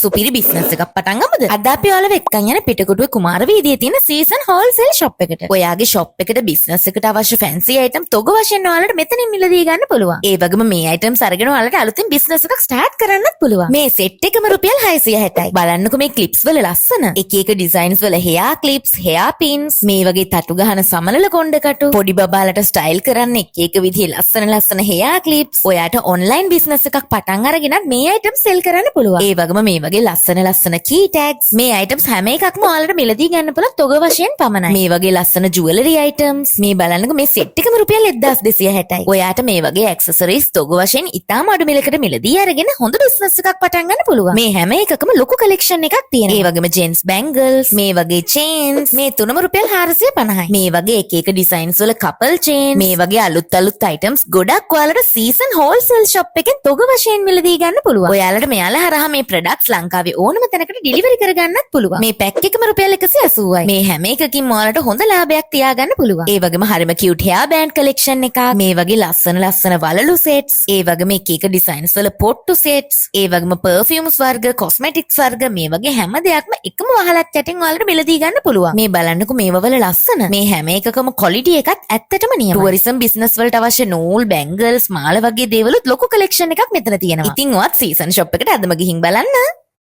සුපිරි බිස්නස් එකක් පටන් ගමුද? අද අපි ඔයාලව එක්කන් යන පිටකොටුවේ කුමාර වීදියේ තියෙන සීසන් හෝල්සේල් ෂොප් එකට. ඔයාගේ ෂොප් එකට බිස්නස් එකට අවශ්‍ය ෆැන්සි අයිටම් තොග වශයෙන් ඔයාලට මෙතනින් මිලදී ගන්න පුළුවන්. ඒ වගේම මේ අයිටම්ස් අරගෙන ඔයාලට අලුතින් බිස්නස් එකක් ස්ටාර්ට් කරන්නත් පුළුවන්. මේ සෙට් එකම රුපියල් 660යි. බලන්නකෝ මේ ක්ලිප්ස් වල ලස්සන. එක එක ඩිසයින්ස් වල හෙයා ක්ලිප්ස්, හෙයා පින්ස්, මේ වගේ තටු ගහන සමනල කොණ්ඩකටු, පොඩි බබාලට ස්ටයිල් කරන්න එක එක විදිහේ ලස්සන හෙයා ක්ලිප්ස්. ඔයාට ඔන්ලයින් බිස්නස් එකක් පටන් අරගෙනත් මේ අයිටම් සෙල් කරන්න පුළුවන්. ඒ වගේම මේ වගේ ලස්සන කී ටැග්ස්, මේ අයිටම්ස් හැම එකක්ම ඔයාලට මිලදී ගන්න පුළුවන් තොග වශයෙන් පමණයි. මේ වගේ ලස්සන ජුවලරි අයිටම්ස්, මේ බලන්නකෝ මේ සෙට් එකම රුපියල් 1260යි. ඔයාට මේ වගේ ඇක්සසරිස් තොග වශයෙන් ඉතාම අඩු මිලකට මිලදී අරගෙන හොඳ බිස්නස් එකක් පටන් ගන්න පුළුවන්. මේ හැම එකකම ලොකු කලෙක්ෂන් එකක් තියෙනවා. ඒ වගේම ජෙන්ට්ස් බැංගල්ස්, මේ වගේ චේන්ස්, මේ තුනම රුපියල් 450යි. මේ වගේ එක එක ඩිසයින්ස් වල කපල් චේන්ස්, මේ වගේ අලුත් අයිටම්ස් ගොඩක් ඔයාලට සීසන් හෝල්සේල් ෂොප් එකෙන් තොග වශයෙන් මිලදී ගන්න පුළුවන්. ඔයාලට මෙයාලා හරහා මේ ප්‍රොඩක්ට්ස් ලංකාවේ ඕනම තැනකට ඩිලිවරි කරගන්නත් පුළුවන්. මේ පැක් එකම රුපියල් 180යි. මේ හැම එකකින්ම ඔයාලට හොඳ ලාභයක් තියාගන්න පුළුවන්. ඒ වගේම හරිම කියුට් හෙයා බෑන්ඩ් කලෙක්ෂන් එකක්, මේ වගේ ලස්සන වලලු සෙට්ස්, ඒ වගේම එක එක ඩිසයින්ස් වල පොට්ටු සෙට්ස්, ඒ වගේම පර්ෆියුම්ස් වර්ග, කොස්මෙටික්ස් වර්ග, මේ වගේ හැම දෙයක්ම එකම වහලක් යටින් ඔයාලට මිලදී ගන්න පුළුවන්. මේ බලන්නකෝ මේව වල ලස්සන. මේ හැම එකකම ක්වොලිටි එකත් ඇත්තටම නියමයි. ටුවරිසම් බිස්නස් වලට අවශ්‍ය නූල්, බැංගල්ස්, මාල වගේ දේවලුත් ලොකු කලෙක්ෂන් එකක් මෙතන තියෙනවා. ඉතින් ඔයත් සීසන් ෂොප් එකට අදම ගිහින් බලන්න.